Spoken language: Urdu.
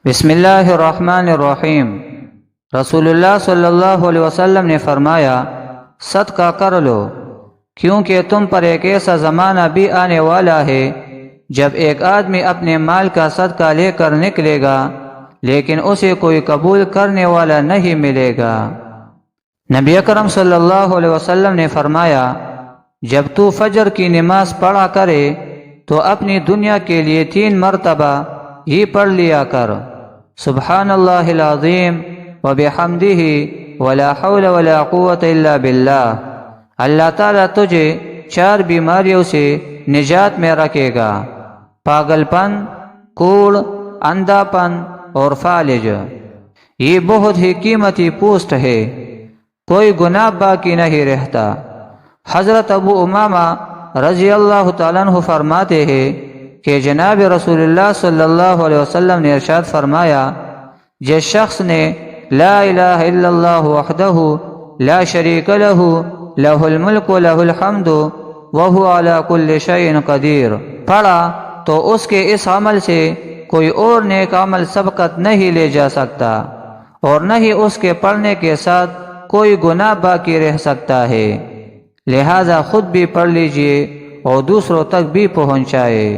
بسم اللہ الرحمن الرحیم۔ رسول اللہ صلی اللہ علیہ وسلم نے فرمایا، صدقہ کر لو، کیونکہ تم پر ایک ایسا زمانہ بھی آنے والا ہے جب ایک آدمی اپنے مال کا صدقہ لے کر نکلے گا لیکن اسے کوئی قبول کرنے والا نہیں ملے گا۔ نبی اکرم صلی اللہ علیہ وسلم نے فرمایا، جب تو فجر کی نماز پڑھا کرے تو اپنی دنیا کے لیے 3 مرتبہ یہ پڑھ لیا کر، سبحان اللہ العظیم وبحمدہ ولا حول ولا قوت الا باللہ۔ اللہ تعالیٰ تجھے 4 بیماریوں سے نجات میں رکھے گا: پاگل پن، کوڑ، اندھا پن اور فالج۔ یہ بہت ہی قیمتی پوسٹ ہے، کوئی گناہ باقی نہیں رہتا۔ حضرت ابو امامہ رضی اللہ تعالیٰ عنہ فرماتے ہیں کہ جناب رسول اللہ صلی اللہ علیہ وسلم نے ارشاد فرمایا، جس شخص نے لا الہ الا اللہ وحدہ لا شریک لہ لہ الملک و لہ الحمد وہو علی کل شیء قدیر پڑھا تو اس کے اس عمل سے کوئی اور نیک عمل سبقت نہیں لے جا سکتا، اور نہ ہی اس کے پڑھنے کے ساتھ کوئی گناہ باقی رہ سکتا ہے۔ لہذا خود بھی پڑھ لیجئے اور دوسروں تک بھی پہنچائے۔